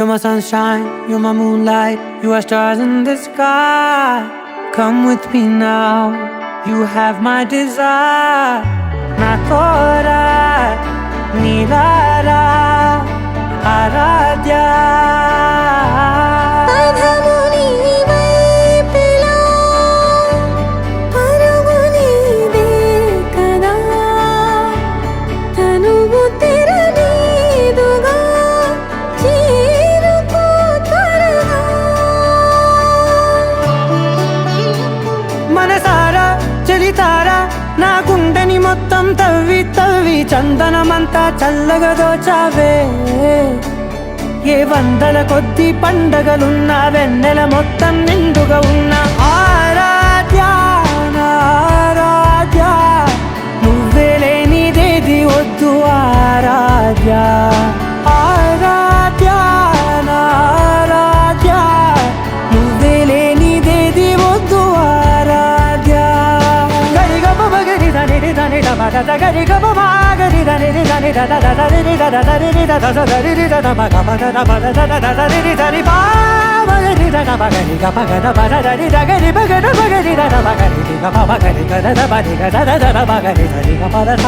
You're my sunshine, you're my moonlight, you are stars in the sky. Come with me now, you have my desire. Na tora, nilara, aradhya. మనసారా చలితారా నా గుండెని మొత్తం తవ్వి తవ్వి చందనమంతా చల్లగా దోచావే. ఏ వందల కొద్ది పండగలున్నా వెన్నెల మొత్తం నిండుగా ఉన్న ఆరాధ్య నా ఆరాధ్య, నువ్వే లేనిదేది వద్దు ఆరాధ్య. ఆరాధ్య నా ఆరాధ్య, నువ్వే లేనిదేది వద్దు ఆరాధ్య. గరిగమ మగరి దని దని డమడ గరి గమ మాగరి దని దని దద దరి దద దరి దద దరి దద మగ మగ దద దద దరి దరి బా మగరి దద మగరి గమ గద బద దరి దగరి మగద మగరి దద మగరి గమ మగరి గద బది గద దద మగరి దరి గమ దద.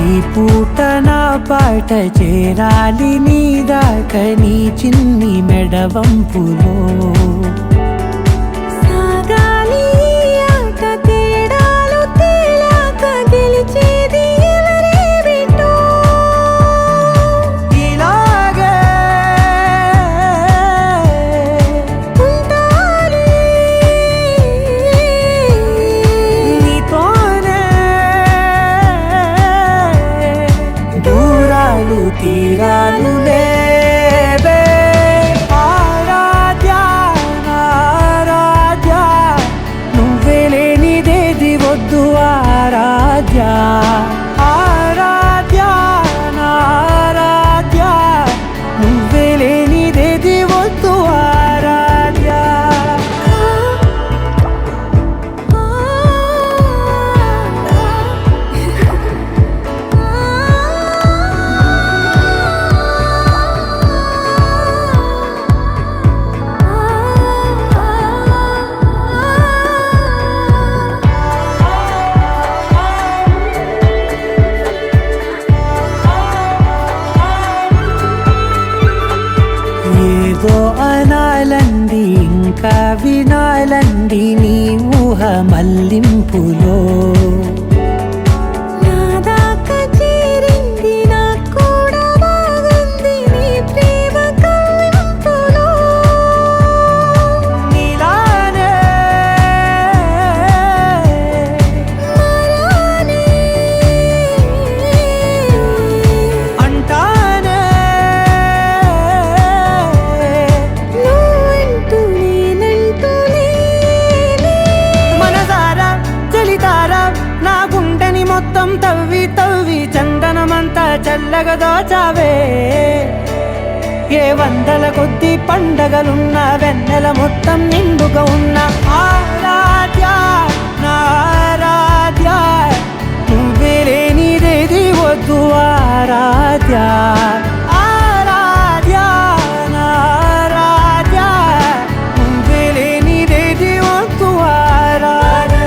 ఈ పూట నా పాట చేరాలి నీ దాకా నీ చిన్ని మెడవంపులో. సాగాలి ఆట తేడాలు తేలాక గెలిచేది ఎవరే బిడ్డో. ఇలాగే ఉంటానే నీతోనే దూరాలు తీరాలు లేవే. ఆరాధ్య నా ఆరాధ్య, నువ్వే లేనిదేది వద్దు ఆరాధ్య. ఆరాధ్య నా ఆరాధ్య, నువ్వే లేనిదేది వద్దు ఆరాధ్య. ఏదో అనాలండి ఇంకా వినాలండి నీ ఊహ మల్లింపులో. నా దాకా చేరింది నాకు కూడా బాగుంది నీ ప్రేమ కవ్వింపులో. నీలానే మరానే అంటానే నువ్వంటూ నేనంటూ లేనే. మనసారా చలితారా నా గుండెని మొత్తం తవ్వి తవ్వి చందనమంతా చల్లగా దోచావే. ఏ వందల కొద్ది పండగలున్న వెన్నెల మొత్తం నిండుగా ఉన్న ఆరాధ్య నా ఆరాధ్య, నువ్వే లేనిదేది వద్దు ఆరాధ్య. ఆరాధ్య నా ఆరాధ్య, నువ్వే లేనిదేది వద్దు ఆరాధ్య.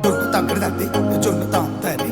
Giorno t'aggredati, giorno t'antere.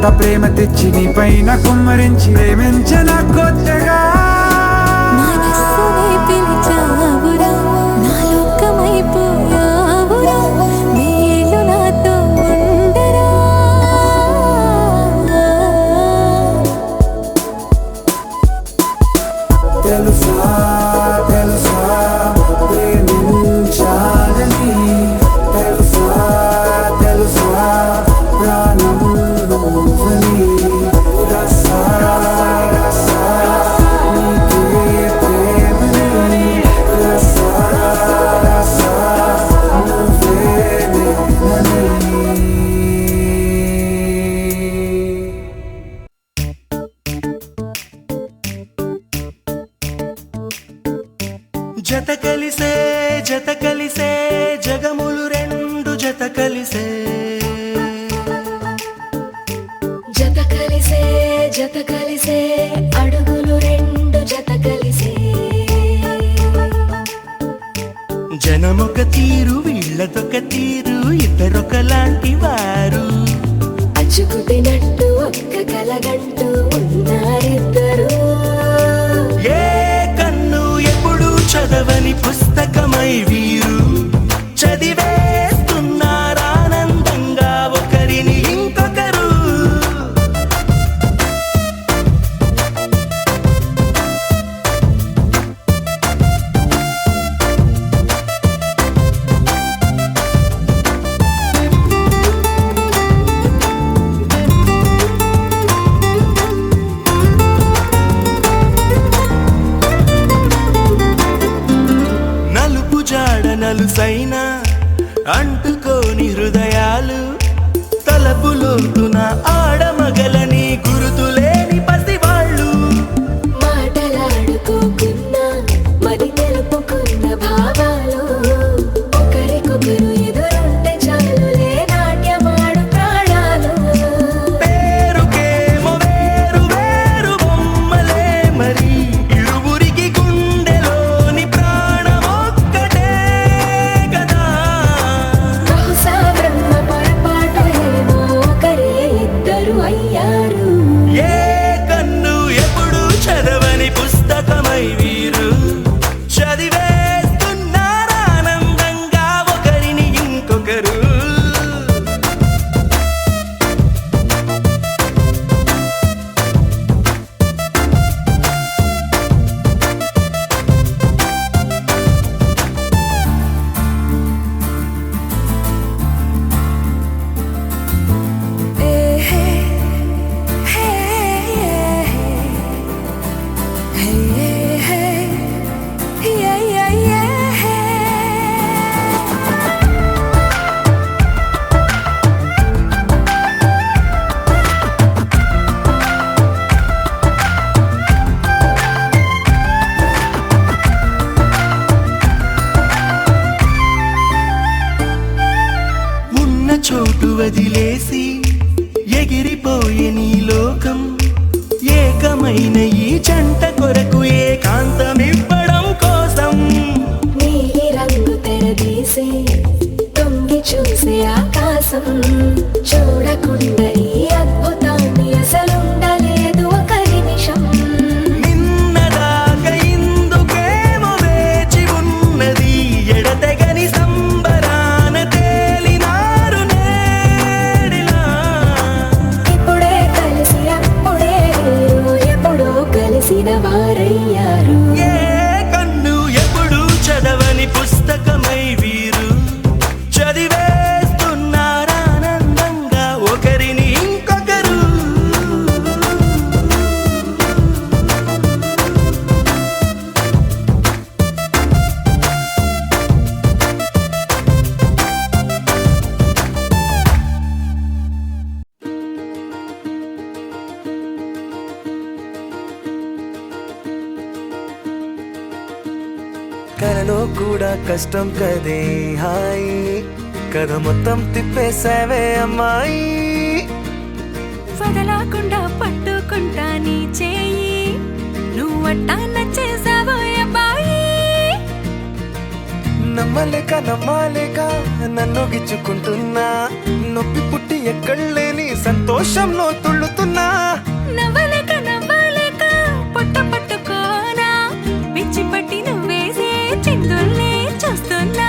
కొత్త ప్రేమ తెచ్చి నీ పైన కుమ్మరించి ప్రేమించిన కొత్తగా మనస్సునే పిలిచావురా, నా లోకమైపోయావురా, నీళ్ళు నాతో ఉండరా. తెలుసా తెలుసా ప్రేమించాలని, తెలుసా తెలుసా ప్రాణం నువ్వని, రసా రసా నీకే ప్రేమని, రసా రసా నువ్వే నేనని. జత కలిసే జగములు రెండు జత కలిసే, జత కలిసే అడుగులు రెండు జత కలిసే. జనమొక తీరు వీళ్ళదొక తీరు, ఇద్దరొకలాంటి వారు. అచ్చుకుతినట్టు ఒక్క కలగంటూ ఉన్నారిద్దరు. ఏ కన్ను ఎప్పుడు చదవని పుస్తకమై వీరు చదివేస్తున్నారానందంగా ఒకరిని ఇంకొకరు. నలుపు జాడ నలుసైన అంటుకోని హృదయాలు, తలపులోతున ఆడమగలని గురుతులేని పసివాళ్ళు. మాటలాడుకోకున్నా మరి తెలుపుకున్న భావాలు, ఒకరికొకరు ఎదురుంటే చాలులే నాట్యమాడు ప్రాణాలు. పేరుకేమో వేరు వేరు బొమ్మలే మరి, ఇరువురికి గుండెలోని ప్రాణమొక్కటే కదా. బహుశా బ్రహ్మ పొరపాటు ఏమో ఒకరే ఇద్దరు అయ్యారు. ఏ కన్ను ఎప్పుడు చదవని పుస్తకమై వీరు చదివేస్తున్నారానందంగా ఒకరిని ఇంకొకరు. ఉన్న చోటు వదిలేసి ఎగిరిపోయే నీ లోకం, ఏకమైన ఈ జంట కొరకు ఏకాంతమివ్వడం కోసం. నీలి రంగు తెరదీసే తొంగి చూసే ఆకాశం, చూడకుండా ఈ అద్భుతాన్ని అసలుండలేదు ఒక నిమిషం. నిన్నదాకా ఇందుకేమో వేచి ఉన్నది, ఎడతెగని సంబరాన తేలినారు నేడిలా. ఇప్పుడే కలిసి అప్పుడే వీరు ఎప్పుడో కలిసిన వారయ్యారు. ఏ కన్ను ఎప్పుడు చదవని పుస్తకమై వీరు చదివేస్తున్నారానందంగా ఒకరిని ఇంకొకరు. కలలో కూడా కష్టం కదే హాయి, కథ మొత్తం తిప్పేసావే అమ్మాయి. వదలకుండా పట్టుకుంటా నీ చేయి, నువ్వట్టా నచ్చేసావో అబ్బాయి. నమ్మలేక నమ్మాలేక నన్ను గిచ్చుకుంటున్నా నొప్పి పుట్టి ఎక్కడలేని సంతోషంలో తుళ్ళుతున్నా నవ్వలేక నవ్వలేక పొట్ట పట్టుకోనా పిచ్చి పట్టి నువ్వేసే చిందుల్ని చూస్తున్నా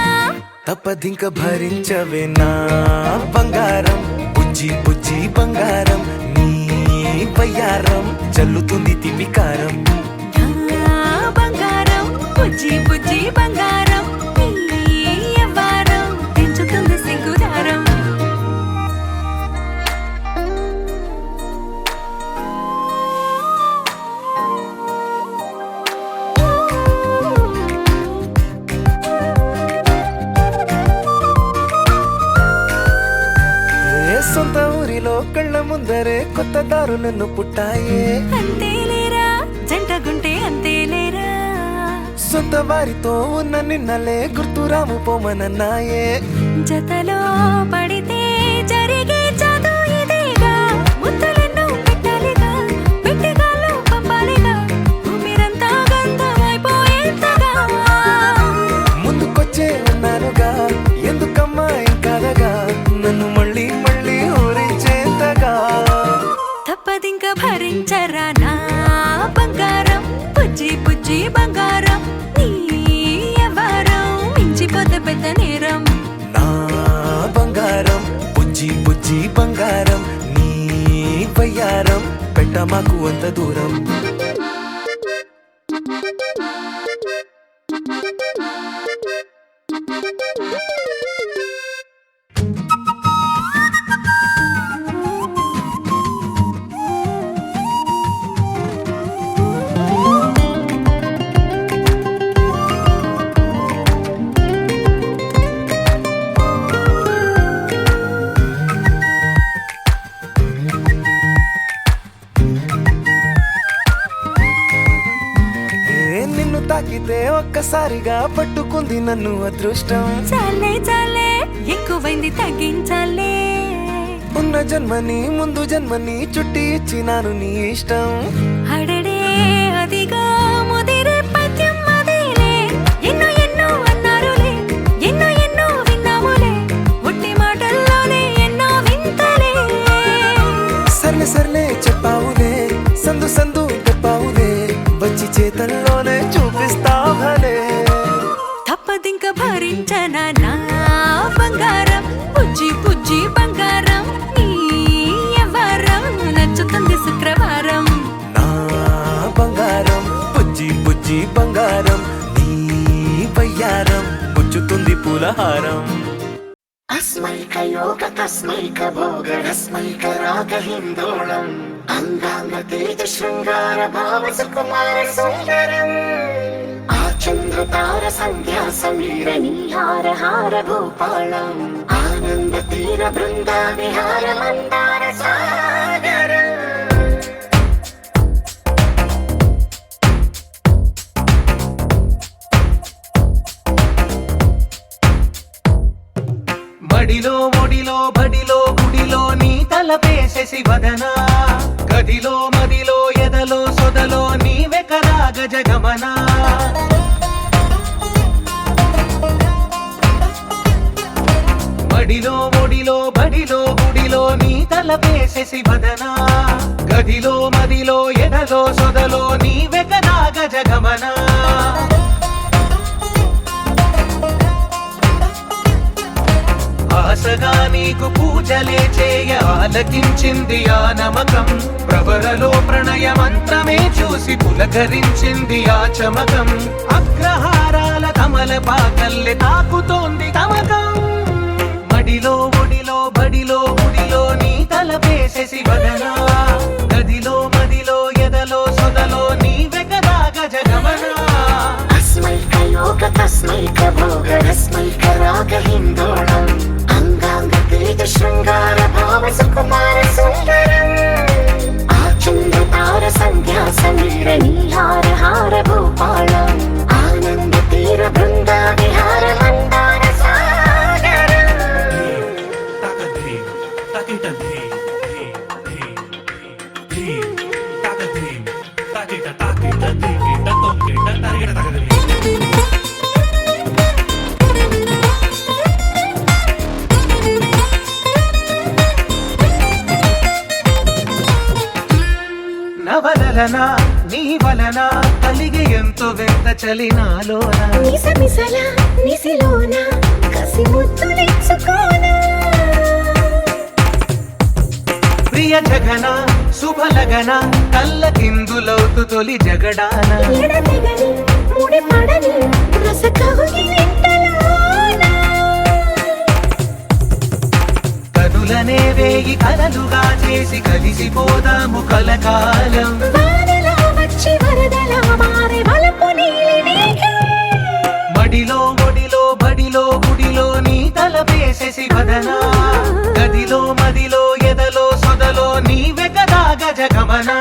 తప్పదింక భరించవే నా బంగారం బుజ్జి బుజ్జి బంగారం నీ బయ్యారం చల్లుతుంది తిమికారం నా బంగారం బుజ్జి బుజ్జి బంగారం నీ యవ్వారం పెంచుతుంది సిగ్గుదారం ఏ సొంత ఊరిలో కళ్ళ ముందరే కొత్త దారులను పుట్టాయే అంతేలేరా జంటగుంటే అంతేలేరా సొంత వారితో ఉన్న నిన్నలే గుర్తురాము పోమనన్నాయే జతలో పడితే జరిగే చదు ఇదేగా ముద్దలెన్నో పెట్టాలిగా పెట్టిగాల్లో పంపాలిగా మీరంతా గంధమైపోయేంతగా ముందుకొచ్చే ఉన్నానుగా ఎందుకమ్మా ఇంకాదగా నన్ను మళ్ళీ మళ్ళీ ఊరించేంతగా తప్పదింక భరించరా నా బంగారం బుజ్జి బుజ్జి బంగారం నీ యవ్వారం మించిపోతే పెద్ద నేరం నా బంగారం బుజ్జి బుజ్జి బంగారం నీ బయ్యారం పెట్ట మాకు అంత దూరం నిన్ను తాకితే ఒక్కసారిగా పట్టుకుంది నన్ను అదృష్టం చాలే చాలే ఎక్కువైంది తగ్గించాలే ఉన్న జన్మని ముందు జన్మని చుట్టి ఇచ్చినాను నీ ఇష్టం అడడే అదిగా ముదిరే పద్యం అదేలే ఎన్నో ఎన్నో అన్నారులే ఎన్నో ఎన్నో విన్నాములే ఒట్టి మాటల్లోనే ఎన్నో వింతలే సర్లే సర్లే చెప్పావులే సందు సందు చెప్పావులే వచ్చి చేతల్లోనే చూపిస్తా భలే తప్పదింక భరించనా నా బంగారం బుజ్జి బుజ్జి బంగారం నీ యవ్వారం నచ్చుతుంది శుక్రవారం నా బంగారం బుజ్జి బుజ్జి బంగారం నీ బయ్యారం పుచ్చుతుంది పూలహారం अस्मैकयोग तस्मैक भोग रस्मैक राग हिन्दोळम् अङ्गाङ्ग तेज शृङ्गार भाव सुकुमार सुन्दरम् आचन्द्रतार सन्ध्या समीर नीहार हार भूपालम् आनन्द तीर बृन्दा विहार मन्दार सागरम् మడిలో ఒడిలో బడిలో గుడిలో నీ తలపేసేసి వదనా గదిలో మదిలో ఎదలో సొదలో నీవే కదా గజగమనా మడిలో ఒడిలో బడిలో గుడిలో నీ తలపేసేసి వదనా గదిలో మదిలో ఎదలో సొదలో నీవే కదా గజగమనా ఆశగా నీకు పూజలే చేయ ఆలకించింది ఆ నమకం ప్రవరలో ప్రణయ మంత్రమే చూసి పులకరించింది ఆ చమకం అగ్రహారాల కమల పాకల్లె తాకుతోంది తమకం మడిలో ఒడిలో బడిలో గుడిలో నీ తలపేసేసి వదనా గదిలో మదిలో ఎదలో సొదలో నీవే కదా గజగమనా अस्मैकयोग तस्मैक भोग रस्मैक राग हिन्दोळम् अङ्गाङ्ग तेज शृङ्गार भाव सुकुमार सुन्दरम् आचन्द्रतार सन्ध्या समीर नीहार हार भूपालम् आनन्द तीर बृन्दा विहार मन्दार सागरम् వలన నీ వలన కలిగి ఎంతో వెంత చలినాలోన నిసమిసల నిసిలోన కసి ముద్దులిచ్చుకోనా ప్రియ జగన శుభలగన కళ్ళ కిందులవుతు తొలి జగడాన ఎడతెగని ముడి పడని రస కౌగిలింతలోన కనులనే వేయి కలలుగా చేసి కలిసిపోదాము కలకాలం వానలా వచ్చి వరదలా మారే వలపు నీలి మేఘం మడిలో ఒడిలో బడిలో గుడిలో నీ తలపేసేసి వదనా గదిలో మదిలో ఎదలో సొదలో నీవె కదా గజగమనా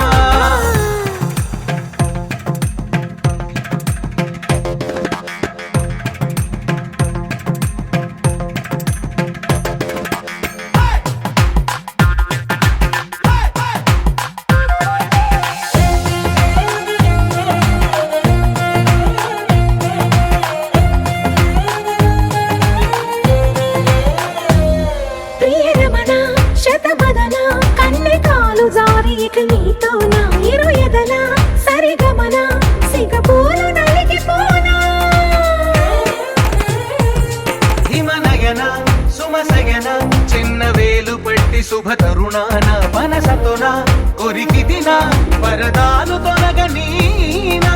ప్రియరమణ శతమదన కన్నె కాలు జారి ఇక నీతో నా ఇరు ఎదల సరిగమన సిగపూలు నలిగిపోనా హిమనయన సుమసయన చిన్న వేలు పట్టి శుభ తరుణాన మనసతోన కొరికి తిన వరదాలు తొలగనీనా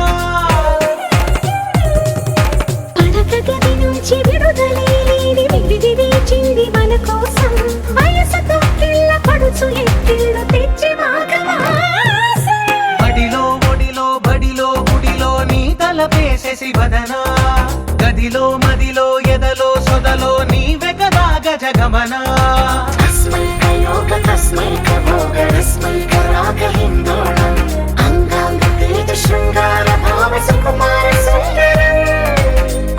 పడక గది నుంచి విడుదలే లేని విడిది వేచింది మన కోసం వయసుతో కిళ్ళ పడుచు ఎత్తిళ్ళు తెచ్చి మాఘమాసం బడిలో ఒడిలో బడిలో గుడిలో నీ తలపేసేసి వదనా గదిలో మదిలో ఎదలో సొదలో నీవె కదా గజగమనా తస్మై కయోగ తస్మై కభోగ రస్మై కరాగ హిందోళం అంగాంగ తేజ శృంగార భావ సుకుమార సుందరం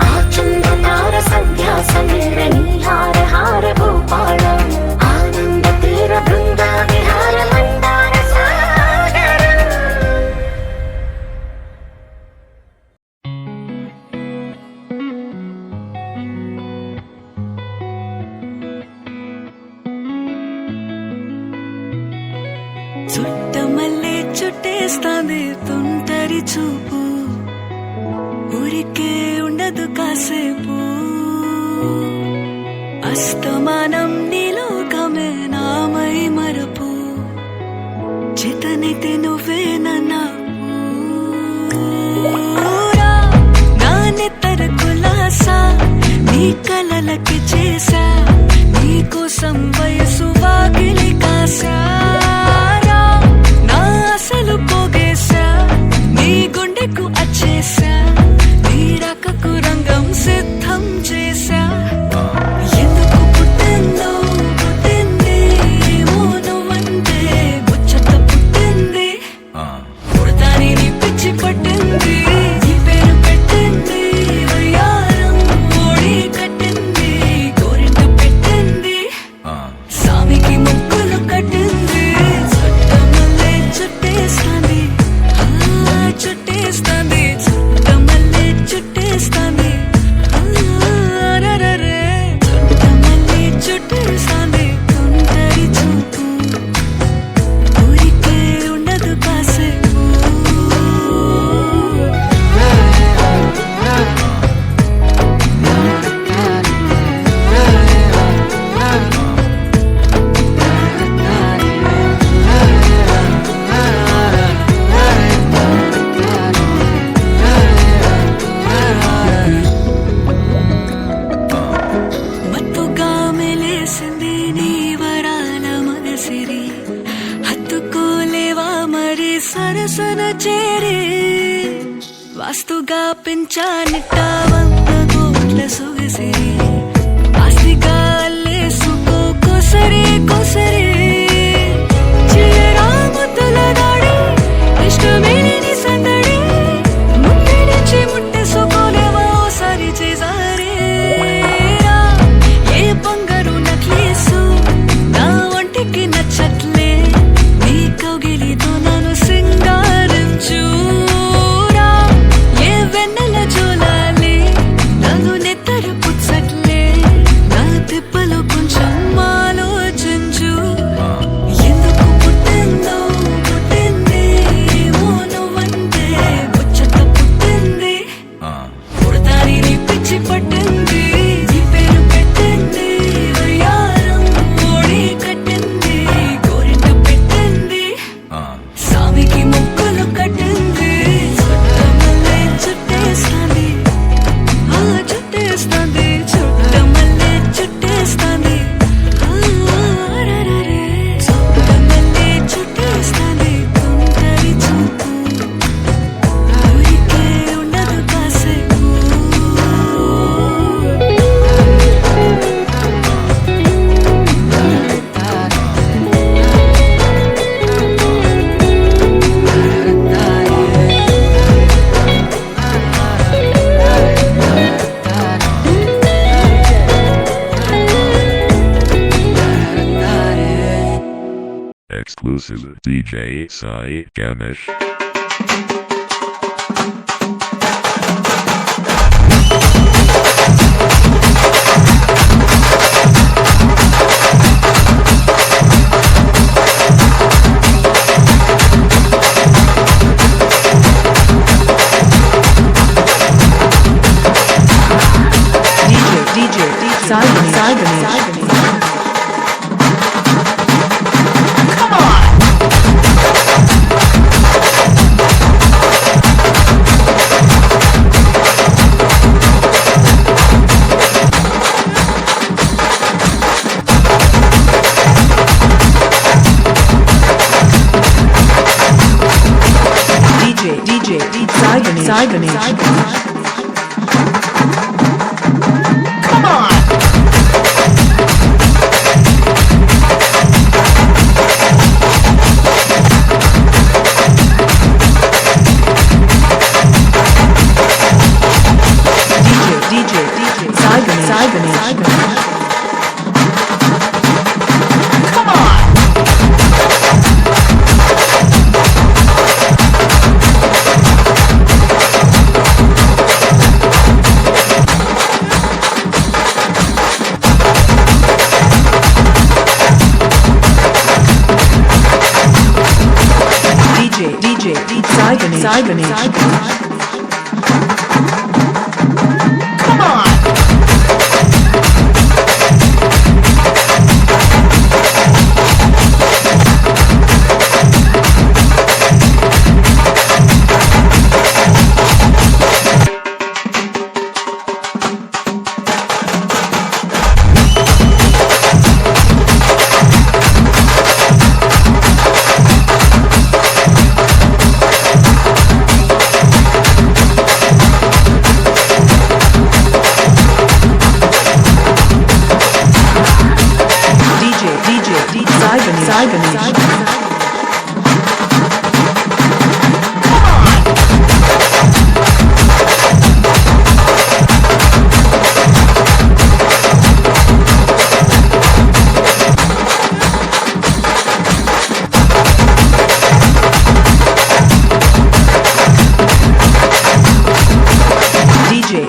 ఆచంద్ర తార సంధ్యా సమీర నీహార హార భూపాళం ఆనంద తీర బృంద విహార మందార సాగరం చుట్టమల్లే చుట్టేస్తాంది తుంటరి చూపు ఊరికే ఉండదు కాసేపు అస్తమానం నీలోకమే నామై మరపు చితనైతే నువ్వే నన్నా నా నెత్తర కులాసా నీ కలలకి చేసా నీ కోసం వయసు వాకిలి కాసారా నా అసలు పోగేశా నీ గుండెకు అచ్చేసా నీ రకకు రంగం సిద్ధం చేశా ఎందుకు పుట్టిందో పుట్టింది ఏమో నువ్వంటే ముచ్చట పుట్టింది పుడతాని నీ పిచ్చి పట్టింది నీ పేరు పెట్టింది వయ్యారం ఓడి కట్టింది గోరింట పెట్టింది సామికి ముక్కులు కట్టింది చుట్టమల్లే చుట్టేస్తాంది చుట్టేస్తాంది చుట్టమల్లే చుట్టేస్తాంది రరరే చుట్టమల్లే చుట్టేస్తాంది తుంటరి చూపు ఊరికే ఉండదు కాసేపు మత్తుగా మెలేసింది నీ వరాల మగసిరి హత్తుకోలేవా మరి సరసన చేరి వాస్తుగా పెంచానిట్ట 100 కోట్ల సొగసిరి ఆస్తిగా అల్లేసుకో కొసరి కొసరి చిల్లరా ముద్దుల దాడి ఇష్టమేని సందడి ముట్టడిచి ముట్టేసుకోలేవా ఓసారి చేసారి ఏ బంగారు నక్లీసు నా ఒంటికి నచ్చట్లే నీ కౌగిలితో నన్ను సింగారించురా ఏ వెన్నెల జోలాలి నన్ను నెత్తరు పుచ్చట్లే నా తిప్పలు కొంచెం ఆలోచించు exclusive DJ Sai Ganesh. Sai Ganesh. DJ Sai Ganesh. Sai Ganesh. DJ Sai Ganesh. Sai Ganesh.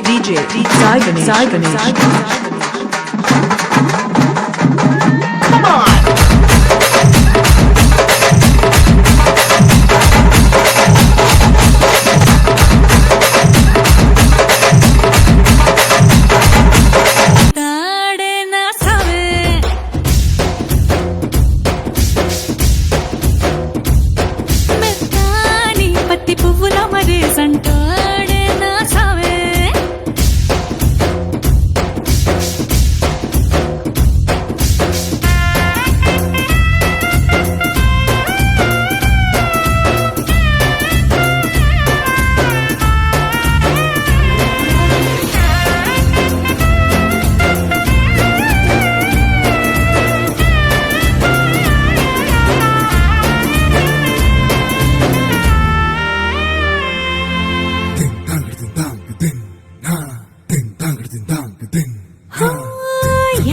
DJ Sai Ganesh.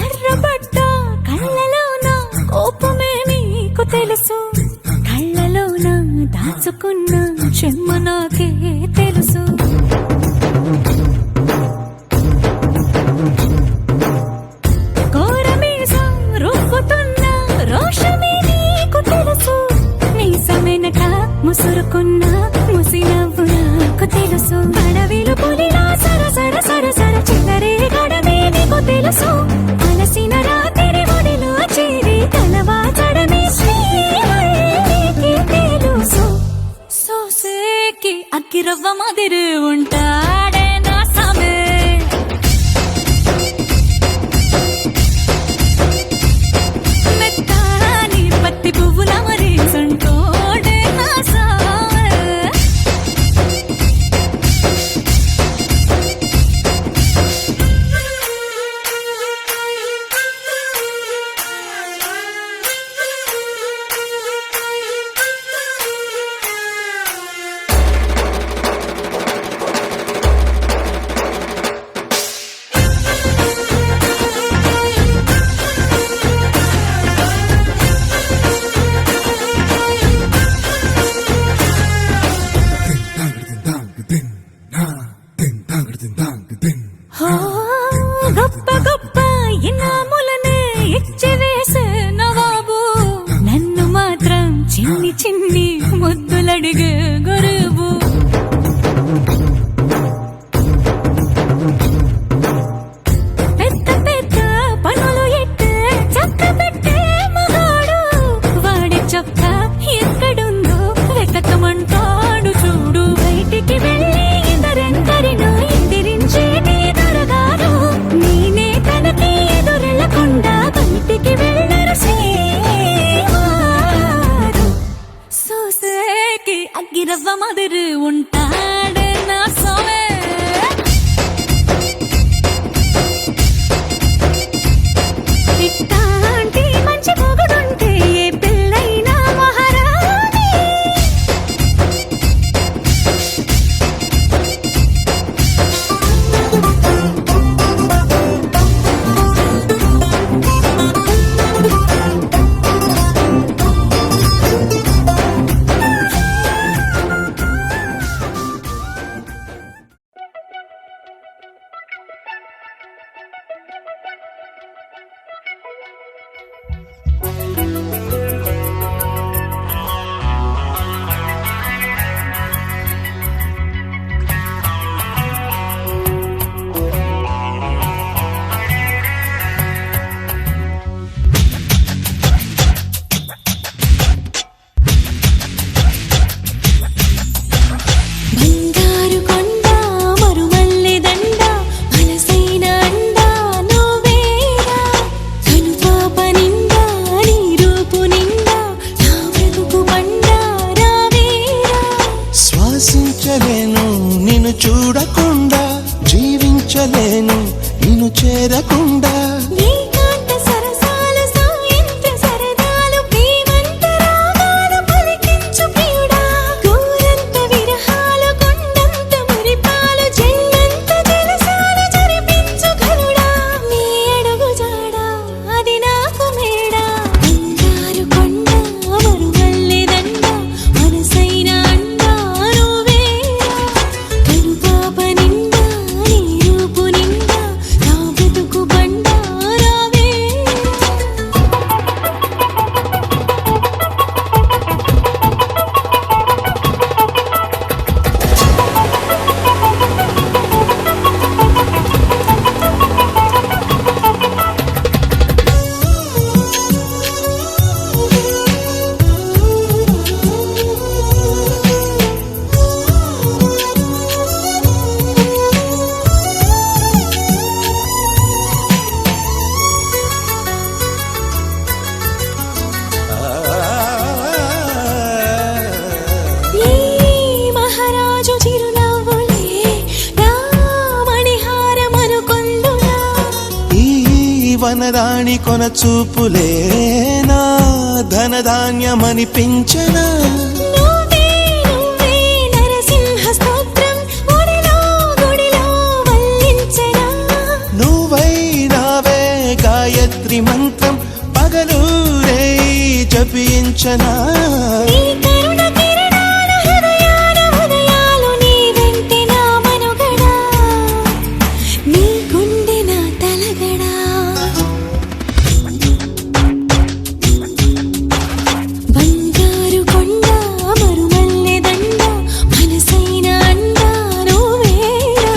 ఎర్రబడ్డ కళ్ళలోన కోపమే నీకు తెలుసు, కళ్ళలోన దాచుకున్న చెమ్మ నాకే తెలుసు. కోరమీసం రుబ్బుతున్న రోషమే నీకు తెలుసు, మీసమెనక ముసురుకున్న ముసినవ్వు నాకు తెలుసు. అడవిలు పులిలా సరసర సరసర చిల్లరే గడమే నీకు తెలుసు, అలసిన రాత్రి ఒడిలో చేరి తలవాచడమే శ్రీకి తెలుసు. సోసేకి అక్కిరవ్వ మాదిరి ఉంటాడే నా సామే, మెత్తాని పత్తి పువ్వుల మరి సంటోడే నా సామే. உசிறு ఉంటాడే నా సోమే ఇట్టాంటి మంచి మొగుడుంటే ఏ పిల్లైనా మహారాణి బంగారు కొండ మరుమల్లె దండ మనసైన అండ నువ్వేరా కనుపాప నిండా నీ రూపు నిండా నా బ్రతుకు పండ రావేరా శ్వాసించలేను నిన్ను చూడకుండా జీవించలేను నిన్ను చేరకుండా ఏకాంత సరసాలు సాయంత్ర సరదాలు ప్రేమంత రాగాలు పలికించు ప్రియుడా గోరంత విరహాలు కొండంత మురిపాలు జన్మంత జలసాలు జరిపించు కరుడా నీ అడుగు జాడా అది నాకు మేడా బంగారు కొండ మరుమల్లె దండ మనసైన అండ నువ్వేరా కనుపాప నిండా నీ రూపు నిండా నా బ్రతుకు బండ రావేరా ఈ మహారాజు చిరునవ్వులే నా మణిహారమనుకొందునా ఈ వనరాణి కొన చూపులే నా ధనధాన్యమనిపించనా నువ్వే నువ్వే నరసింహ స్తోత్రం ఒడిలో గుడిలో వల్లించరా నువ్వై నావే గాయత్రి మంత్రం పగలూరే జపించనా నీ కరుణ కిరణాల హృదయాల ఉదయాలు నీ వెంటే నా మనుగడా నీ గుండె నా తలగడా బంగారు కొండ మరుమల్లె దండ మనసైన అండ నువ్వేరా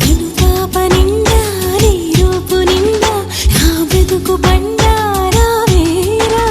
కనుపాప నిండా నీ రూపు నిండా నా బ్రతుకు బండ రావేరా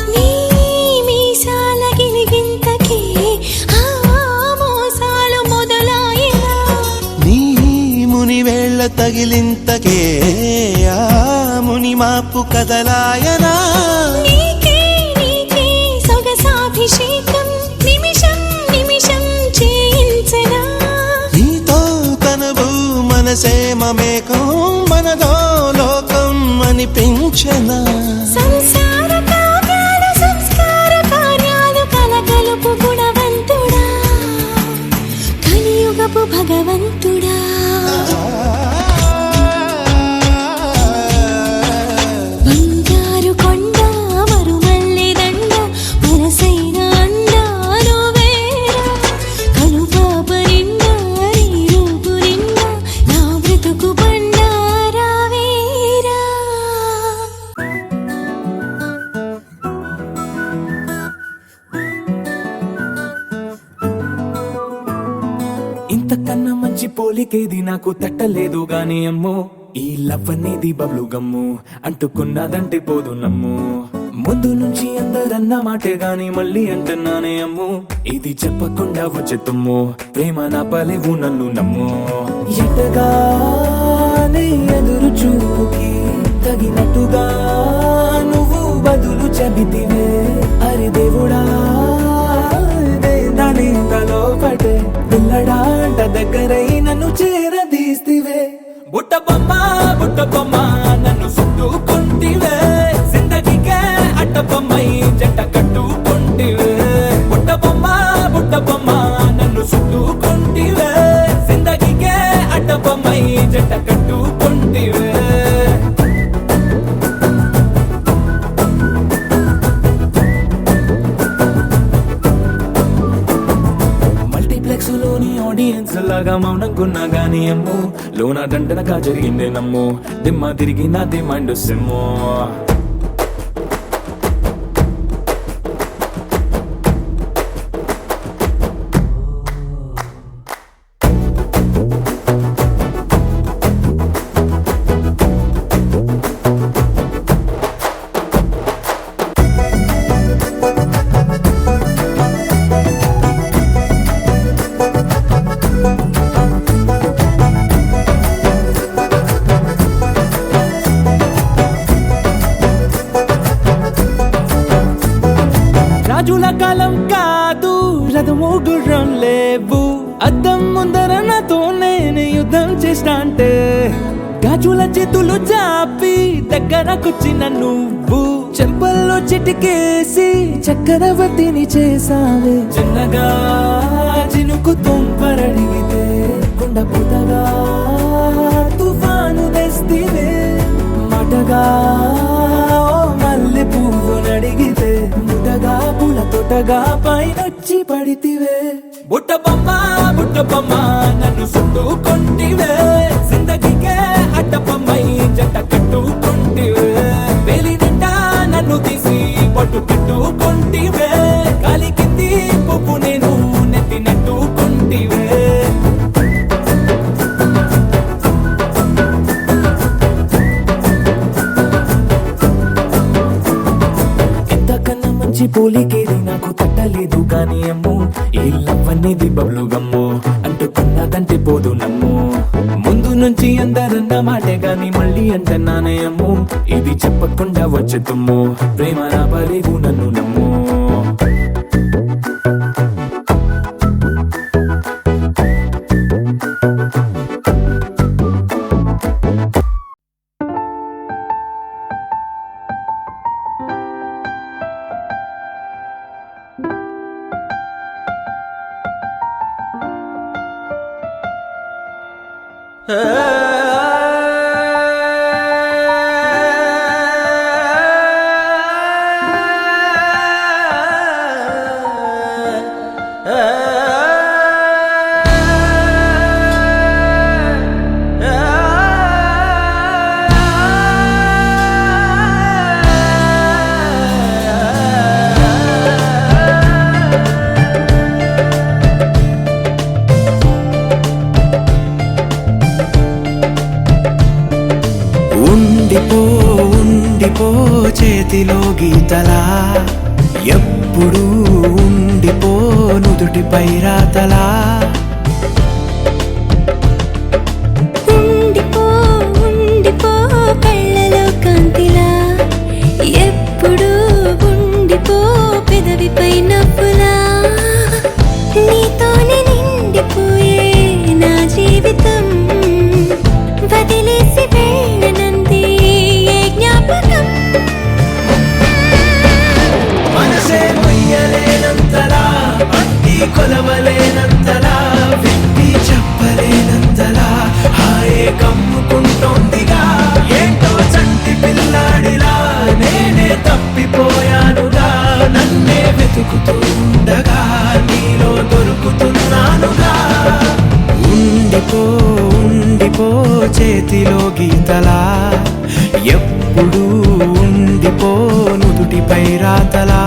నీ మీసాల గిలిగింతకే ఆ మోసాలు మొదలాయినా నీ ముని వేళ్ళ తగిలింతకే ఆ ముని మాపు కదలాయనా నీకే నీకే సొగసాభిషేకం నిమిషం నిమిషం చేయించనా నీతో తనవు మనసే మమేకం మనదో లోకం అనిపించనా సంసార కావ్యాలు సంస్కార కార్యాలు కలగలుపు గుణవంతుడా కలియుగపు భగవంతుడా బంగారు కొండ మరుమల్లె దండ మనసైన అండ నువ్వేరా ఇంతకన్నా మంచి పోలికేది నాకు తట్టలేదు గాని అమ్మో ఈ లవ్ అనేది బబ్లు గమ్ము అంటుకున్నదంటే పోదు నమ్ము ముందు నుంచి అందరన్న మాటే గాని మళ్ళీ అంటున్నానే అమ్ము ఇది చెప్పకుండా వచ్చే తుమ్ము ప్రేమ నా పలేవు నన్ను నమ్ము ఎటగానే ఎదురు చూకి తగినట్టుగా నువ్వు బదులు చెబితివే అరే దేవుడా దాని తలో పటే పిల్లడాంట దగ్గరై నన్ను చేరదీస్తివే బుట్ట బొమ్మ నన్ను చుట్టుకుంటివే జిందగీకే అట్ట బొమ్మై జంట కట్టుకుంటివే బుట్ట బొమ్మ నన్ను చుట్టుకుంటివే జిందగీకే అట్ట బొమ్మై జంట కట్టుకుంటివే లోని ఆడియన్స్ లాగా మౌనంకున్నా గానీ అమ్ము లోన దండనగా జరిగిందే నమ్ము దిమ్మ తిరిగి నాది మైండ్ సిమ్ము రాజుల కాలం కాదు రథము గుర్రం లేవు అద్దం ముందర నాతో నేను యుద్ధం చేస్తా అంటే గాజుల చేతులు చాపి దగ్గరకొచ్చిన నువ్వు చెంపల్లో చిటికేసి చక్రవర్తిని చేసావే చిన్నగా చినుకు తుంపరడిగితే కొండ పుటగా తుఫాను తెస్తివే మాటగా మల్లె పువ్వు నడిగితే ముటగా పూల తోటగా పైనొచ్చి పడితివే బుట్ట బొమ్మ నన్ను చుట్టుకుంటివే జిందగీకే అడ్డ బొమ్మై జంట కట్టుకుంటివే వేలి నిండా నన్ను తీసి పట్టు కట్టుకుంటివే గాలి కింది పువ్వు నేను నెత్తి నెట్టుకుంటివే పోలికేది నాకు తట్టలేదు గాని అమ్ము ఈ లవ్ అనేది బబ్లు గమ్ము అంటుకున్నదంటే పోదు నమ్ము ముందు నుంచి అందరన్న మాటే గాని మళ్ళీ అంటున్నానే అమ్ము ఇది చెప్పకుండా వచ్చే తుమ్ము ప్రేమ నా పలేవు నన్ను నమ్ము ఉండిపో చేతిలో గీతలా ఎప్పుడు ఉండిపో నుదుటిపై రాతలా ఉండిపో కళ్ళలో కాంతిలా ఎప్పుడు ఉండిపో పెదవిపై నవ్వులా నీతోనే నిండిపోయే నా జీవితం వదిలేసి వెళ్ళనంది ఏ జ్ఞాపకం మనసే మొయ్యలేనంతలా పట్టి కొలవలేనంతలా విప్పి చెప్పలేనంతలా హాయే కమ్ముకుంటోందిగా ఏంటో చంటి పిల్లాడిలా నేనే తప్పిపోయానుగా నన్నే వెతుకుతూ ఉండగా నీలో దొరుకుతున్నానుగా ఉండిపో చేతిలో గీతలా ఎప్పుడు ఉండిపో నుదుటిపై రాతలా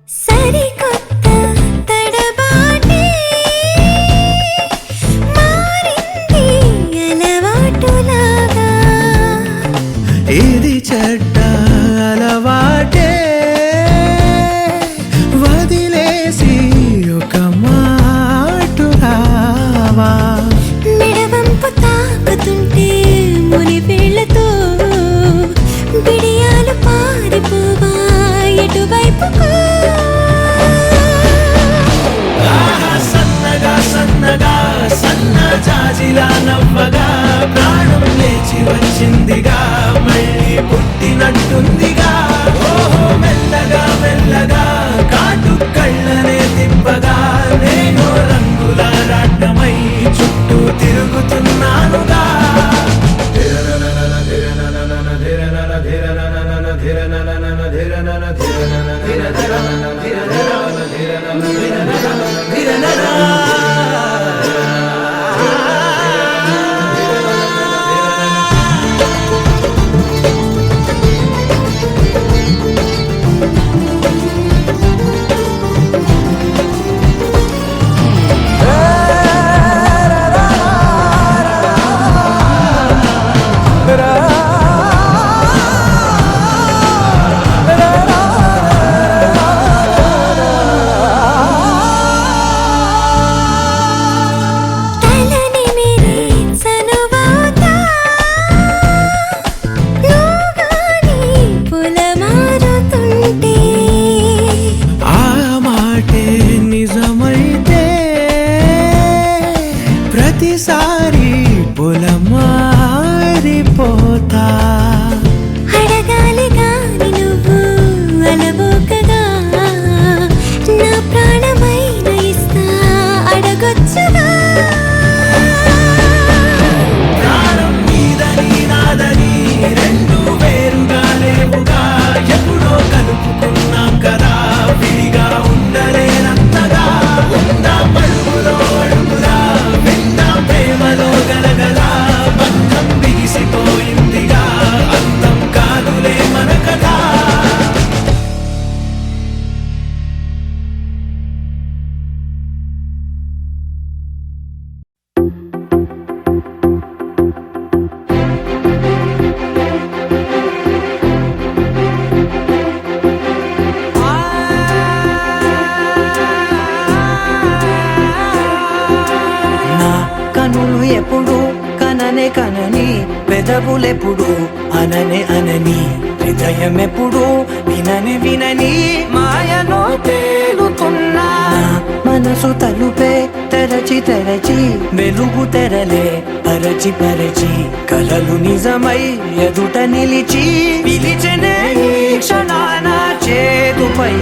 సరికొత్త తడబాటే మారింది అలవాటులాగా ఇది చెడ్డ అలవాటే వదిలేసి ఒక మాట రావా మెడవంపు తాకుతుంటే మునివేళ్లతో బిడియాలు పారిపోవా ఎటువైపుకు సన్నగా సన్నగా సన్న జాజిలా నవ్వగా ప్రాణం లేచి వచ్చిందిగా మళ్ళీ పుట్టినట్టుందిగా ఓహో మెల్లగా మెల్లగా కాటు కళ్ళనే తిప్పగా నేను రంగుల రాట్నమై చుట్టూ తిరుగుతున్నానుగా తలని మీరే చనువాతా లోగాని పులమారుతుంటే ఆ మాటే నిజమైతే ప్రతిసారి పొలమారిపోతా అడగాలి గాని నువ్వు అలవోకగా నా ప్రాణమైన ఇస్తా అడగొచ్చుగా ప్రాణం నీదని నాదని రెండు వేరుగా లేవుగా ఎప్పుడో కలుపుకున్నాం కదా విడిగా ఉండలేనంతగా ఉందాం అడుగులో అడుగులా విందాం ప్రేమలో గలగలా బంధం బిగిసిపోయిందిగా అంతం కాదులే మన కదా నా కనులు ఎప్పుడు కననే కనని పెదవులెప్పుడు అననే అనని హృదయం ఎప్పుడు వినని వినని మాయలో తేలుతున్నా నా మనసు తలుపే తెరచి తెరచి వెలుగు తెరలే పరచి పరచి కలలు నిజమై ఎదుట నిలిచి పిలిచనే ఈ క్షణాన చేతుపై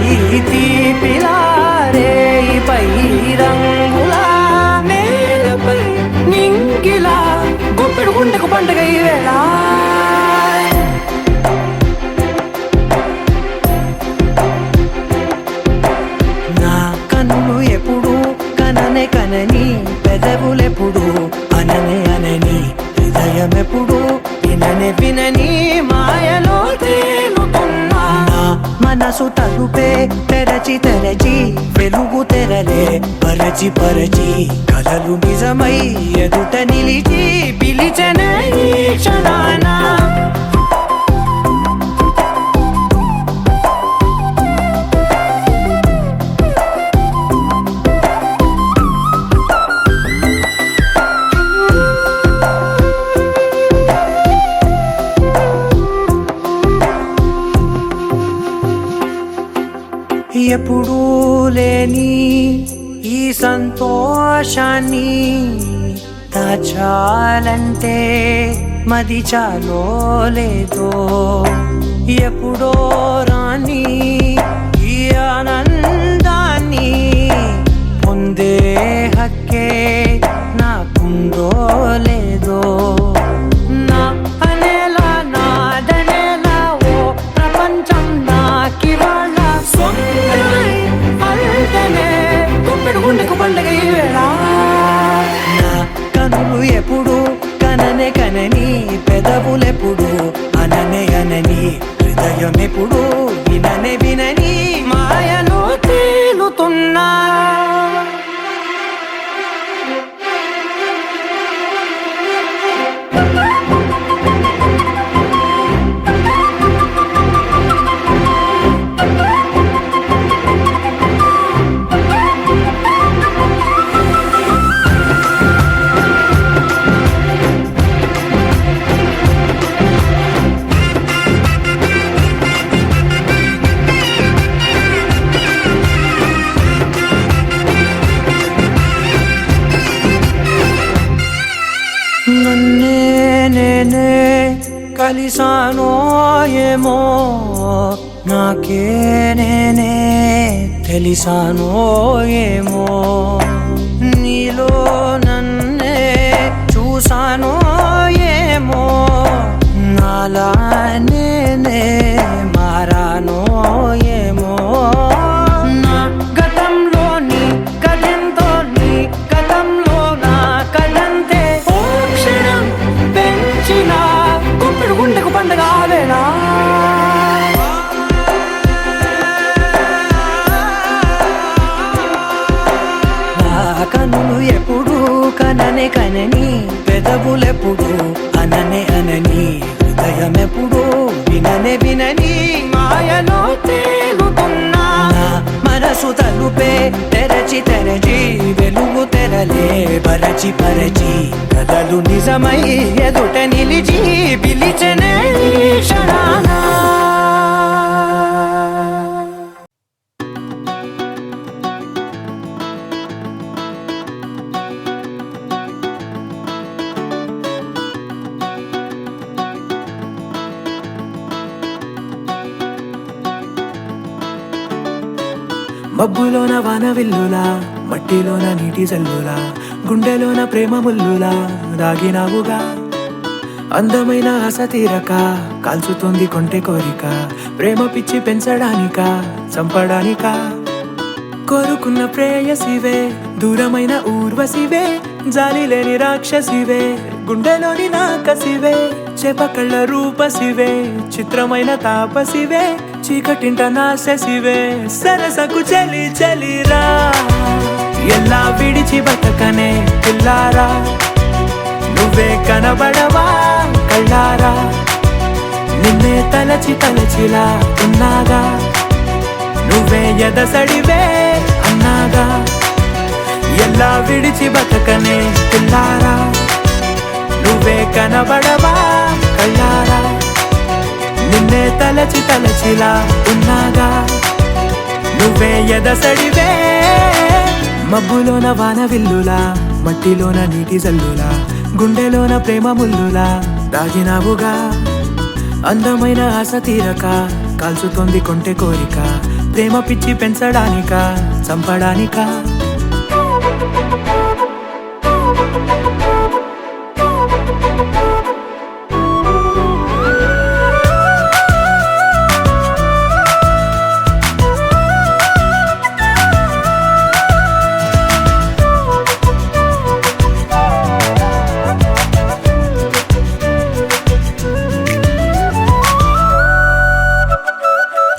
తీపిలారే పై రంగులా నేలపై నింగిలా గుప్పెడు గుండెకు పండుగ ఈ వేళ నా కన్నులు ఎప్పుడు కననే కనని పెదవులెప్పుడు అననే అనని హృదయం ఎప్పుడు విననే వినని మాయలో తేలుతున్నా నా మనసు తలుపే తెరచి తెరచి వెలుగు తెరలే పరచి పరచి కలలు నిజమై ఎదుట నిలిచి పిలిచనే ఈ క్షణాన ఎప్పుడూ లేని ఈ సంతోషాన్ని దాచాలంటే మది చాలో లేదో ఎప్పుడో రాని ఈ ఆనందాన్ని పొందే హక్కే నాకుందో లేదో నా అనేలా నాదనేలా ఓ ప్రపంచం నాకివాళ్ళ సొంతమై అల్దనే గుప్పెడు గుండెకు కనని పెదవులెప్పుడు అననే అనని హృదయం ఎప్పుడు విననే వినని మాయలో తేలుతున్నా నన్నే నేనే కలిసానో ఏమో నాకే నేనే తెలిసానో ఏమో నీలో నన్నే చూసానో ఏమో నాలా నేనే మారానో ఏమో నా గతంలోని కథంతో నీ గతంలో నా కథంతే ఓ క్షణం పెంచిన గుప్పెడు గుండెకు పండగ ఆవేనా కనులు ఎప్పుడు కననే కనని పెదవులెప్పుడు అననే అనని హృదయం ఎప్పుడు విననే వినని మాయలో తేలుతున్నా మనసు తలుపే తెరచి తెరచి వెలుగు తెరలే పరచి పరచి కథలు నిజమై ఎదుట నిలిచి పిలిచనే క్షణానా మబ్బులోన వానవిల్లులా మట్టిలోన నీటి జల్లులా గుండెలోన ప్రేమ ముల్లులా దాగినావుగా అందమైన ఆశ తీరక కాల్చుతోంది కొంటె కోరిక ప్రేమ పిచ్చి పెంచడానిక చంపడానిక కోరుకున్న ప్రేయసివే దూరమైన ఊర్వశివే జాలి లేని రాక్షసివే గుండెలోని నాకసివే చేపకళ్ళ రూపసివే చిత్రమైన తాపసివే చీకటింట నాశసివే సరసకు చలి చలిరా ఎలా విడిచి బతకనే పిల్లారా నువ్వే కనబడవా కళ్ళారా నిన్నే తలచి తలచిలా ఉన్నాగా నువ్వే ఎదసడివే అన్నాగా ఎలా విడిచి బతకనే పిల్లారా నువ్వే కనబడవా కళ్ళారా నిన్నే తలచి తలచిలా ఉన్నాగా నువ్వే ఎదసడివే మబ్బులోన వానవిల్లులా మట్టిలోన నీటి జల్లులా గుండెలోన ప్రేమ ముల్లులా దాగినావుగా అందమైన ఆశ తీరక కాల్చుతోంది కొంటె కోరిక ప్రేమ పిచ్చి పెంచడానిక చంపడానిక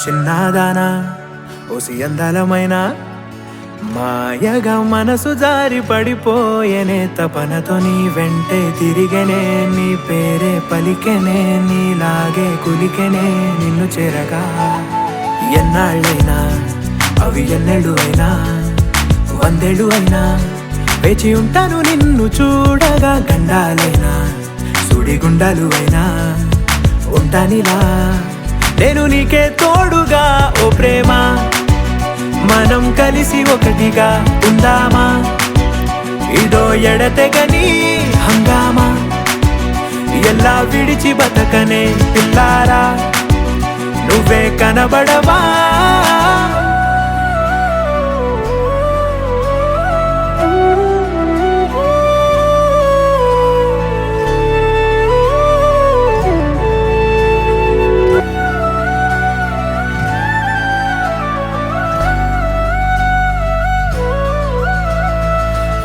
చిన్నదానా ఓసి అందలమైన మాయగా మనసు జారి పడిపోయేనే తపనతో నీ వెంటే తిరిగనే నీ పేరే పలికెనే నీలాగే కులికెనే నిన్ను చేరగా ఎన్నాళ్ళైనా అవి ఎన్నెళ్ళు అయినా వందేళ్ళు అయినా వేచి ఉంటాను నిన్ను చూడగా గండాలైనా సుడిగుండాలు అయినా ఉంటానిలా నేను నీకే తోడుగా ఓ ప్రేమ మనం కలిసి ఒకటిగా ఉందామా ఇదో ఎడతెగని హంగామా ఎలా విడిచి బతకనే పిల్లారా నువ్వే కనబడవా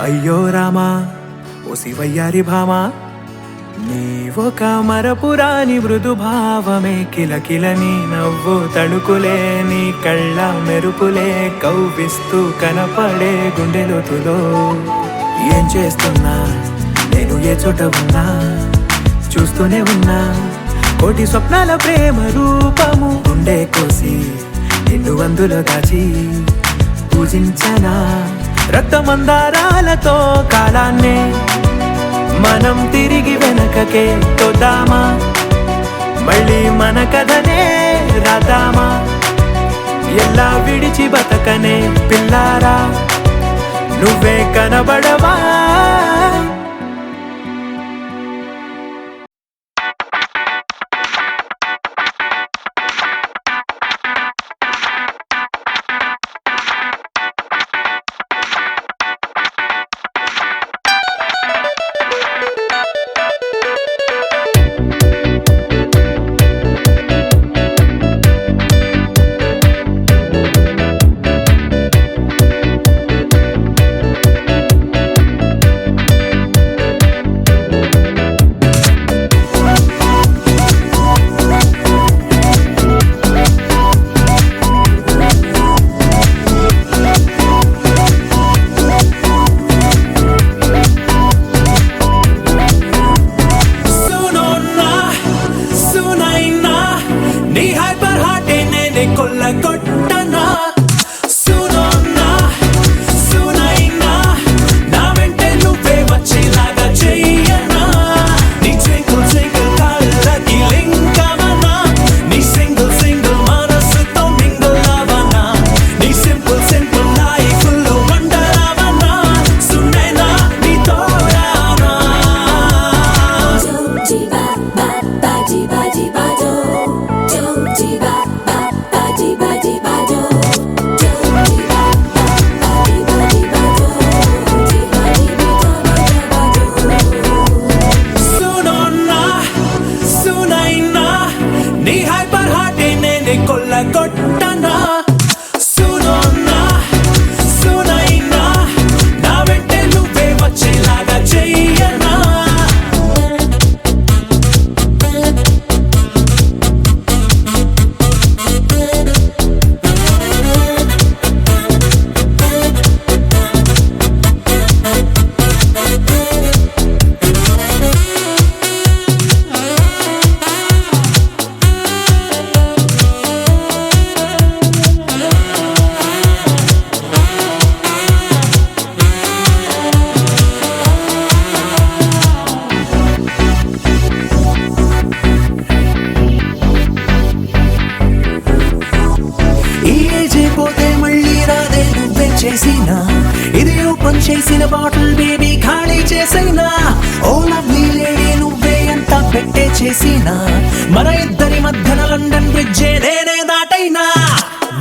అయ్యో రామా ఓ శివయ్యారి భామా నీ ఒక మరపురాని మృదు భావమే కిలకిలని నవ్వు తళుకులే నీ కళ్ళ మెరుపులే కవ్విస్తూ కనపడే గుండెలోతులో ఏం చేస్తున్నా నేను ఏ చోట ఉన్నా చూస్తూనే ఉన్నా కోటి స్వప్నాల ప్రేమ రూపము గుండె కోసి నిన్ను అందులో దాచి పూజించనా రక్తమందారాలతో కాలాన్నే మనం తిరిగి వెనకకే తోదామా మళ్ళీ మన కథనే రాదామా ఎలా విడిచి బతకనే పిల్లారా నువ్వే కనబడవా ఇది ఓపెన్ చేసిన బాటిల్ బేబీ ఖాళీ చేసైనా ఓ లవ్లీ లేడీ నువ్వే అంత పెట్టే చేసినా మన ఇద్దరి మధ్యన లండన్ బ్రిడ్జ్ నేనే దాటైనా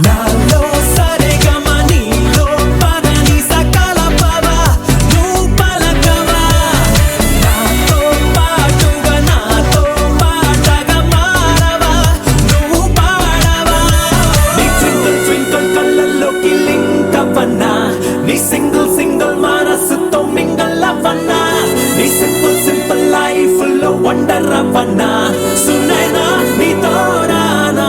నాలో సరిగమ నీలో పదని సకల పవ నువ్వు పలకవా నాతో పాటుగా నాతో పాటగా మారవా నువ్వు పాడవా నీ ట్వింకిల్ ట్వింకిల్ కళ్ళల్లోకి లింక్ అవ్వన్నా నీ సింగిల్ సింగిల్ మనసుతో మింగల్ అవ్వన్నా నీ సింపుల్ సింపుల్ లైఫ్ లో వండర్ అవ్వన్నా సునైనా నీతో రానా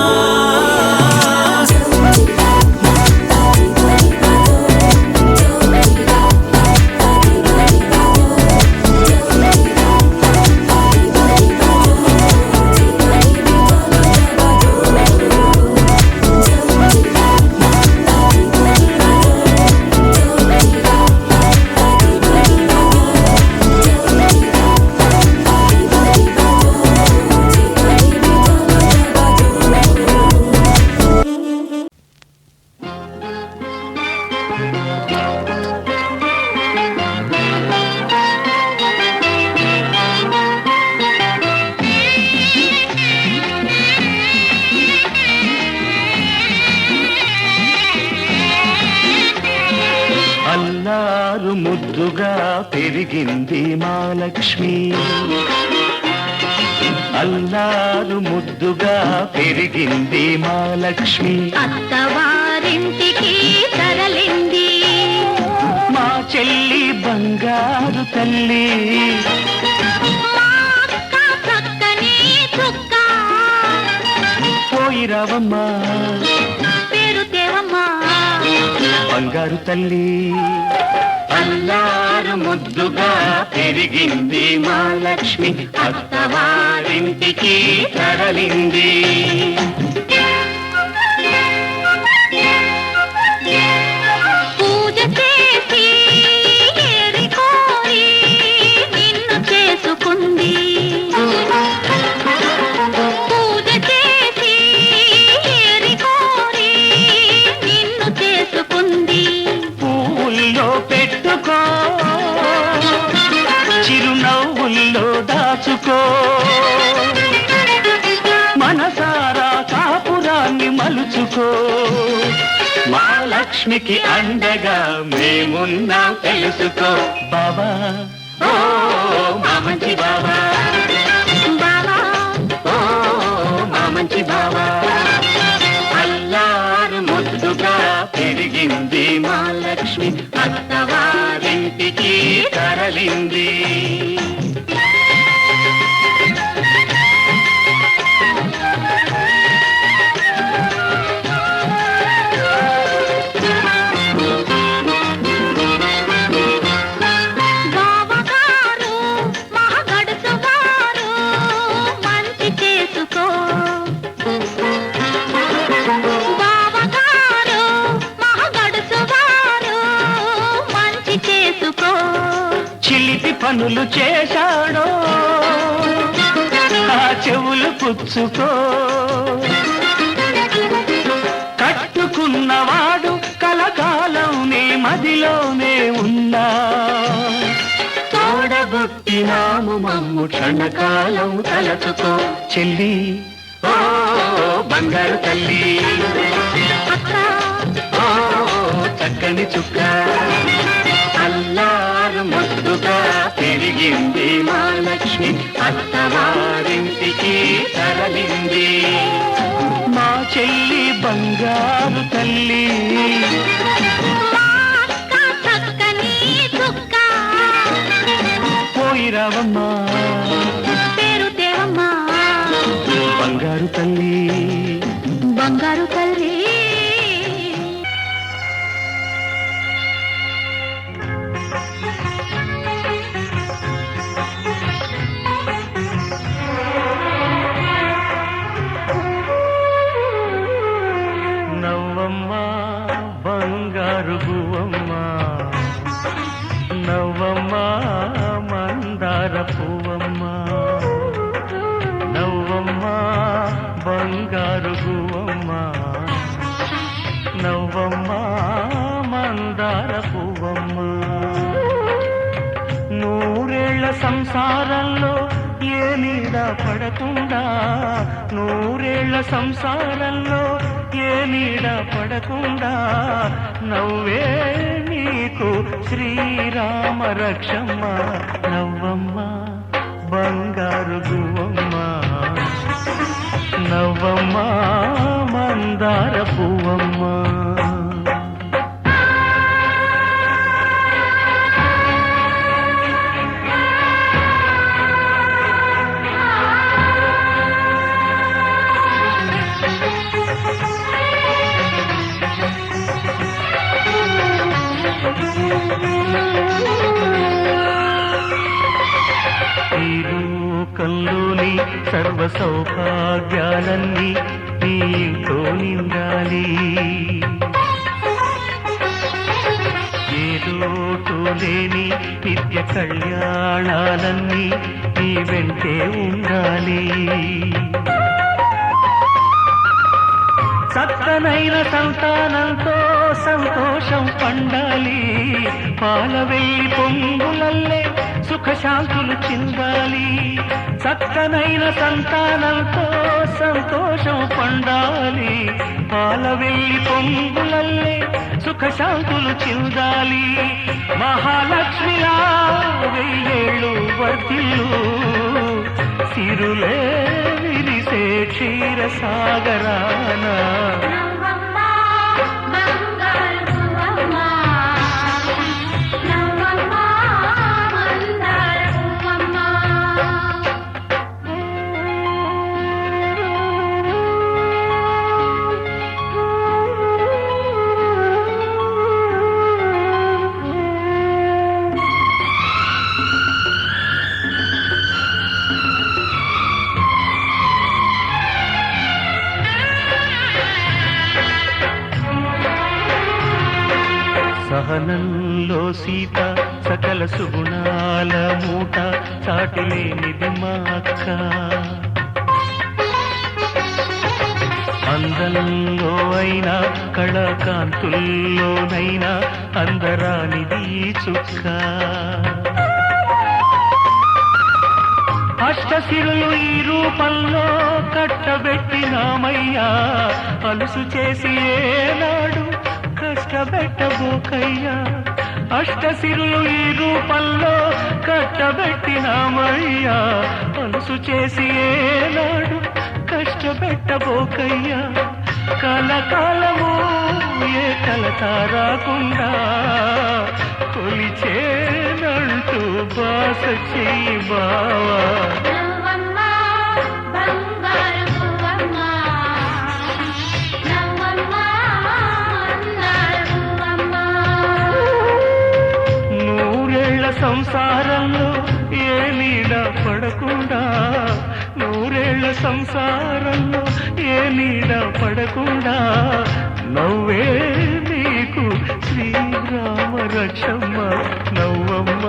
అల్లారు ముద్దుగా పెరిగింది మా లక్ష్మి అల్లారు ముద్దుగా పెరిగింది మా లక్ష్మి అత్తవారింటికి తరలింది మా చెల్లి బంగారు తల్లి మా పోయిరావమ్మా పేరు దేవమ్మా బంగారు తల్లి అల్లారు ముద్దుగా పెరిగింది మా లక్ష్మి అత్తవారింటికి తరలింది పూజ చేసి ఏరి కోరి నిన్ను చేసుకుంది పూజ చేసి ఏరి కోరి నిన్ను చేసుకుంది పువ్వుల్లో పెట్టుకో చిరునవ్వుల్లో దాచుకో మనసారా కాపురాన్ని మలుచుకో మా లక్ష్మికి అండగా మేమున్నాం తెలుసుకో బాబా ఓ మా మంచి బాబా బావా ఓ మా మంచి బాబా అల్లారు ముద్దుగా పెరిగింది మా లక్ష్మి అత్తవారింటికి తరలింది బావగారు మహగడుసుగారు మంచి చేసుకో బావగారు మహగడుసుగారు మంచి చేసుకో చిలిపి పనులు చేశాడో ఆ చెవులు పుచ్చుకో కట్టుకున్నవాడు కలకాలం నీ మదిలోనే ఉన్నా తోడబుట్టినాము మమ్ము క్షణకాలం తలచుకో చెల్లి ఓ బంగారు తల్లి అక్క ఓ చక్కని చుక్క అల్లారు ముద్దుగా పెరిగింది మా లక్ష్మి అత్తవారింటికి తరలింది మా చెల్లి బంగారు తల్లి మా అక్క చక్కని చుక్క పోయిరావమ్మా పేరు దేవమ్మా బంగారు తల్లి బంగారు తల్లి నవ్వమ్మా బంగారు గువ్వమ్మా నవ్వమ్మా మందార పువ్వమ్మా నవ్వమ్మా బంగారు గువ్వమ్మా నవ్వమ్మా మందార పువ్వమ్మా నూరేళ్ల సంసారంలో ఏ నీడ పడకుండా నూరేళ్ల సంసారంలో ఏ నీడ పడకుండా నవ్వే నీకు శ్రీరామ రక్షమ్మ నవ్వమ్మ బంగారు గువ్వమ్మ నవ్వమ్మ మందార పువ్వమ్మ ఈ లోకంలోని సర్వ సౌభాగ్యాలన్నీ నీతో నిండాలి ఏ లోటు లేని నిత్య కళ్యాణాలన్నీ నీ వెంటే ఉండాలి చక్కనైన సంతానంతో సంతోషం పండాలి పాల వెల్లి పొంగులల్లే సుఖశాంతులు చిందాలి చక్కనైన సంతానంతో సంతోషం పండాలి పాల వెల్లి పొంగులల్లే సుఖశాంతులు చిందాలి మహాలక్ష్మిలా వెయ్యేళ్ళు వర్ధిల్లు సిరులే విరిసే క్షీర సాగరాన ముద్దుల్లో సీత సకల సుగుణాల మూట చాటిలేనిది మా అక్క అందంలో అయినా కళాకాంతుల్లోనైనా అందరానిది ఈ చుక్క అష్టశిరులు ఈ రూపంలో కట్టబెట్టినామయ్యా అలుసు చేసి ఏనాడు కష్టపెట్టబోకయ్యా అష్టశిరులు ఈ రూపంలో కట్టబెట్టినామయ్యా అలుసు చేసి ఏనాడు కష్టపెట్టబోకయ్యా కలకాలము ఏ కలత రాకుండా కొలిచేనంటూ బాస చెయ్యి బావా నూరేళ్ల సంసారంలో ఏ నీడ పడకుండా నూరేళ్ల సంసారంలో ఏ నీడ పడకుండా నవ్వే నీకు శ్రీరామ రక్షమ్మ నవ్వమ్మ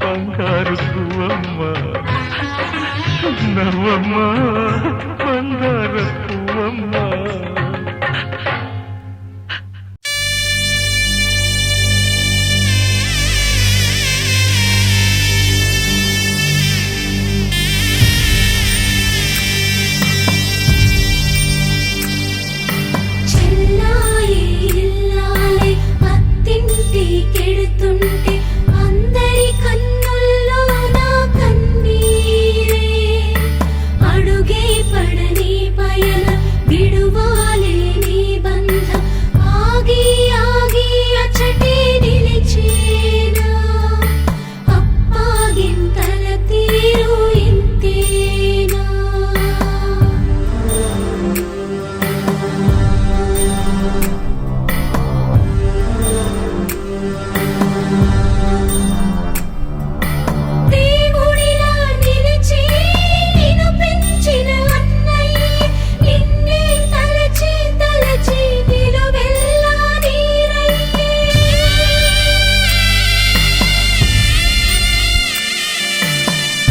బంగారు పువ్వమ్మ నవ్వమ్మ బంగారు పువ్వమ్మ కెడుతుంటే అందరి కన్నుల్లో నా కన్నీరే అడుగే పడని పయన విడువాలే నీ బంధం ఆగి ఆగి అచటే నిలిచేనా అప్పాగింతల తీరు ఇంతేనా దేవుడిలా నిలిచి నిన్ను పెంచిన అన్నయ్య నిన్నే తలచి తలచి నిలువెల్లా నీరయ్యే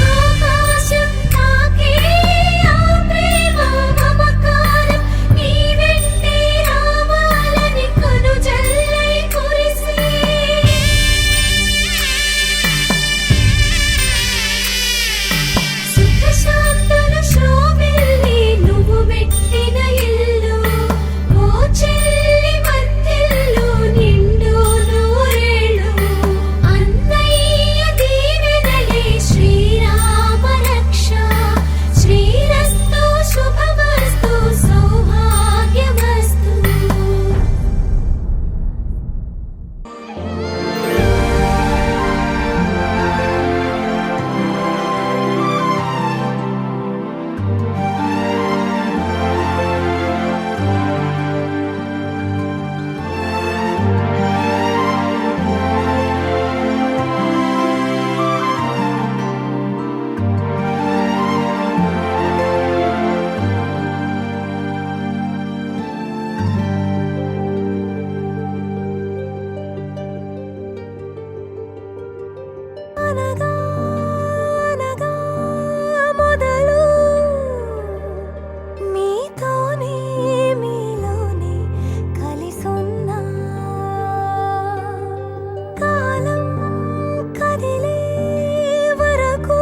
ఆకాశం తాకే ఆ ప్రేమ మమకారం నీ వెంటే రావాలని కనుజల్లై కురిసే సుఖశాంతుల శోభిల్లి నువ్వు పెట్టిన ఇల్లు ఓ చెల్లి మధ్యలో నిండు నూరేళ్ళు అన్నయ్య దీవెనలే శ్రీరామ రక్ష శ్రీరస్తు శుభమస్తు సౌభాగ్యమస్తు అనగా అనగా మొదలు మీతోనే మీలోనే కలిసున్నా కాలం కదిలే వరకు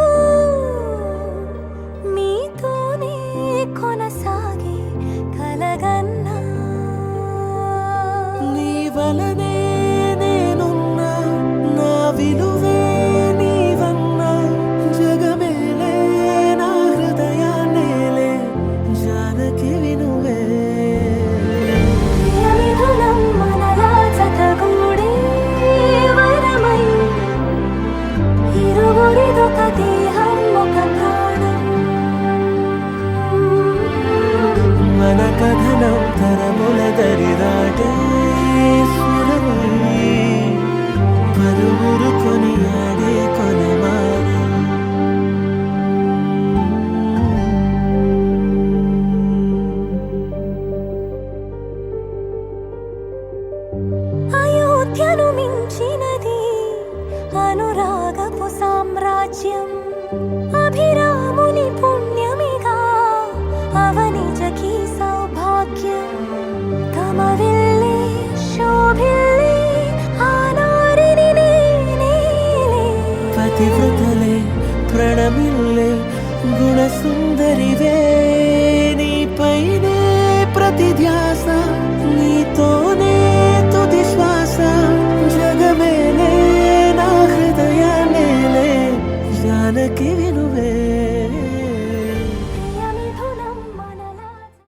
మీతోనే కొనసాగే కలగన్నా నీ వలనే నేనున్నా నా విలువే నీవ సుందరివే నీపైనే ప్రతి ధ్యాస నీతోనే తుది శ్వాస జగమేలే నా హృదయాన్నేలే జానకి వినువే